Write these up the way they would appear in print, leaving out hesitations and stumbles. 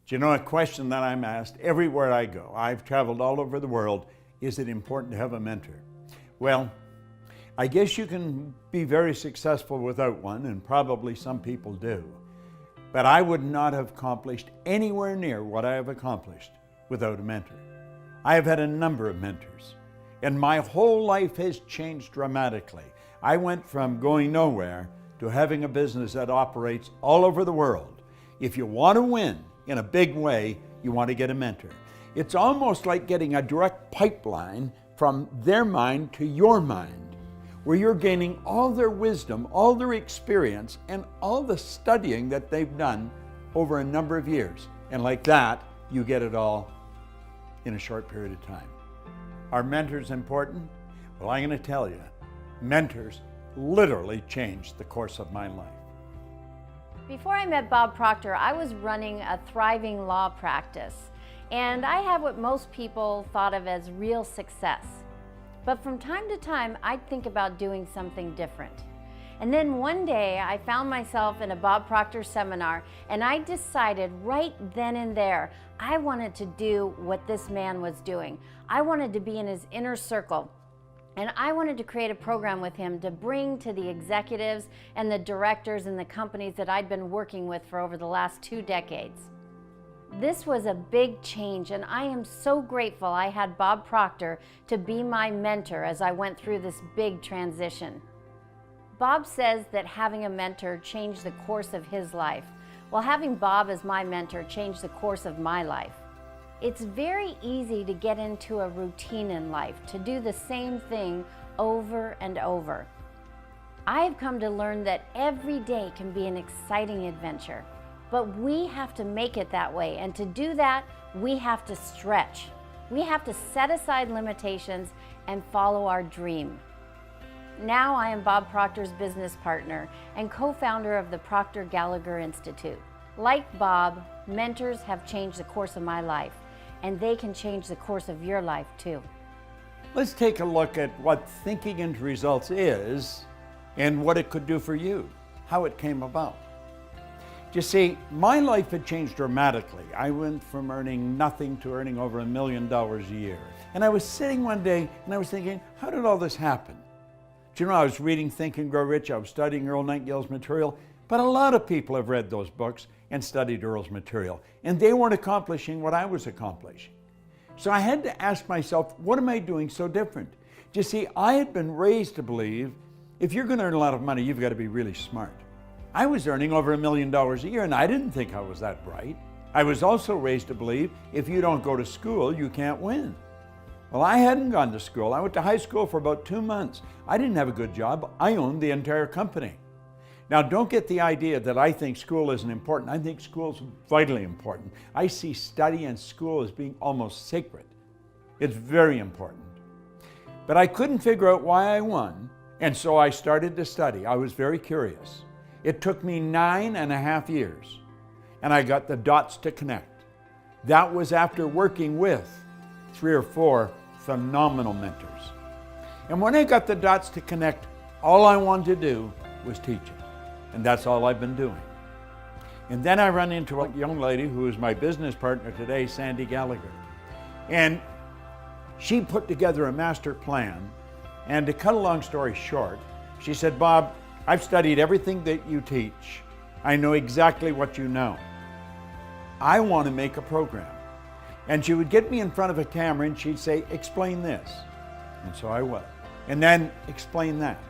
Do you know a question that I'm asked everywhere I go? I've traveled all over the world. Is it important to have a mentor? Well, I guess you can be very successful without one, and probably some people do. But I would not have accomplished anywhere near what I have accomplished without a mentor. I have had a number of mentors, and my whole life has changed dramatically. I went from going nowhere to having a business that operates all over the world. If you want to win in a big way, you want to get a mentor. It's almost like getting a direct pipeline from their mind to your mind, where you're gaining all their wisdom, all their experience, and all the studying that they've done over a number of years. And like that, you get it all in a short period of time. Are mentors important? Well, I'm going to tell you, mentors literally changed the course of my life. Before I met Bob Proctor, I was running a thriving law practice, and I had what most people thought of as real success. But from time to time, I'd think about doing something different. And then one day, I found myself in a Bob Proctor seminar, and I decided right then and there, I wanted to do what this man was doing. I wanted to be in his inner circle. And I wanted to create a program with him to bring to the executives and the directors in the companies that I'd been working with for over the last 2 decades. This was a big change, and I am so grateful I had Bob Proctor to be my mentor as I went through this big transition. Bob says that having a mentor changed the course of his life. Well, having Bob as my mentor changed the course of my life. It's very easy to get into a routine in life, to do the same thing over and over. I've come to learn that every day can be an exciting adventure, but we have to make it that way, and to do that, we have to stretch. We have to set aside limitations and follow our dream. Now I am Bob Proctor's business partner and co-founder of the Proctor Gallagher Institute. Like Bob, mentors have changed the course of my life, and they can change the course of your life too. Let's take a look at what thinking into results is and what it could do for you, how it came about. You see, my life had changed dramatically. I went from earning nothing to earning over $1 million a year. And I was sitting one day and I was thinking, how did all this happen? Do you know, I was reading Think and Grow Rich, I was studying Earl Nightingale's material, but a lot of people have read those books and studied Earl's material, and they weren't accomplishing what I was accomplishing. So I had to ask myself, what am I doing so different? You see, I had been raised to believe if you're going to earn a lot of money, you've got to be really smart. I was earning over $1 million a year, and I didn't think I was that bright. I was also raised to believe if you don't go to school, you can't win. Well, I hadn't gone to school. I went to high school for about 2 months. I didn't have a good job. I owned the entire company. Now, don't get the idea that I think school isn't important. I think school is vitally important. I see study and school as being almost sacred. It's very important. But I couldn't figure out why I won, and so I started to study. I was very curious. It took me 9.5 years, and I got the dots to connect. That was after working with 3 or 4 phenomenal mentors. And when I got the dots to connect, all I wanted to do was teach it. And that's all I've been doing. And then I run into a young lady who is my business partner today, Sandy Gallagher. And she put together a master plan. And to cut a long story short, she said, Bob, I've studied everything that you teach. I know exactly what you know. I want to make a program. And she would get me in front of a camera and she'd say, explain this. And so I would. And then explain that.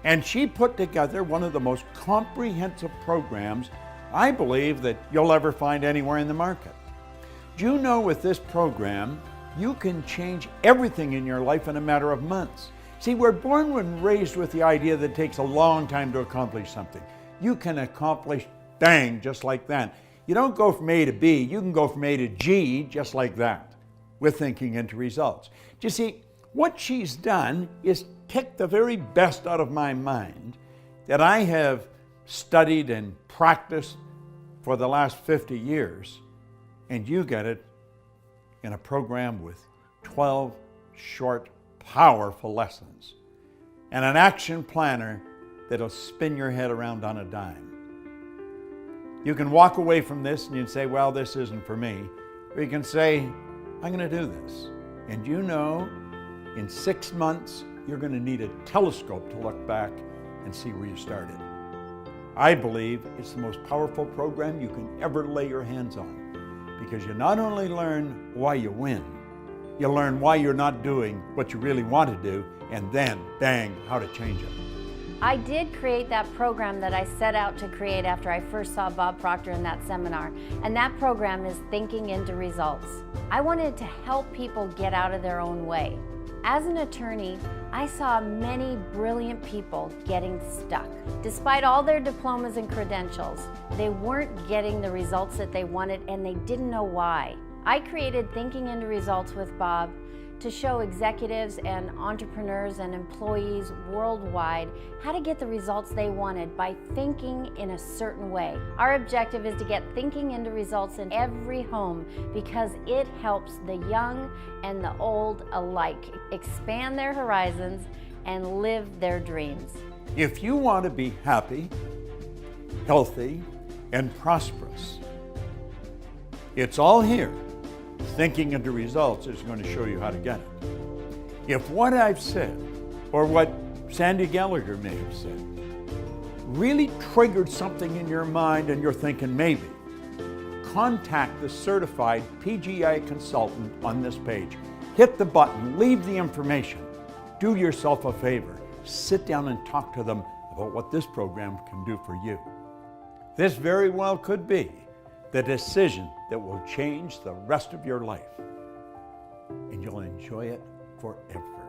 And she put together one of the most comprehensive programs I believe that you'll ever find anywhere in the market. Do you know with this program, you can change everything in your life in a matter of months. See, we're born and raised with the idea that it takes a long time to accomplish something. You can accomplish, bang, just like that. You don't go from A to B, you can go from A to G just like that with thinking into results. Do you see, what she's done is pick the very best out of my mind that I have studied and practiced for the last 50 years, and you get it in a program with 12 short, powerful lessons and an action planner that'll spin your head around on a dime. You can walk away from this and you can say, well, this isn't for me. Or you can say, I'm going to do this. And you know, in 6 months, you're going to need a telescope to look back and see where you started. I believe it's the most powerful program you can ever lay your hands on, because you not only learn why you win, you learn why you're not doing what you really want to do, and then, bang, how to change it. I did create that program that I set out to create after I first saw Bob Proctor in that seminar, and that program is Thinking into Results. I wanted to help people get out of their own way. As an attorney, I saw many brilliant people getting stuck. Despite all their diplomas and credentials, they weren't getting the results that they wanted, and they didn't know why. I created Thinking into Results with Bob to show executives and entrepreneurs and employees worldwide how to get the results they wanted by thinking in a certain way. Our objective is to get thinking into results in every home, because it helps the young and the old alike expand their horizons and live their dreams. If you want to be happy, healthy, and prosperous, it's all here. Thinking into Results is going to show you how to get it. If what I've said, or what Sandy Gallagher may have said, really triggered something in your mind and you're thinking maybe, contact the certified PGI consultant on this page. Hit the button, leave the information. Do yourself a favor. Sit down and talk to them about what this program can do for you. This very well could be the decision that will change the rest of your life, and you'll enjoy it forever.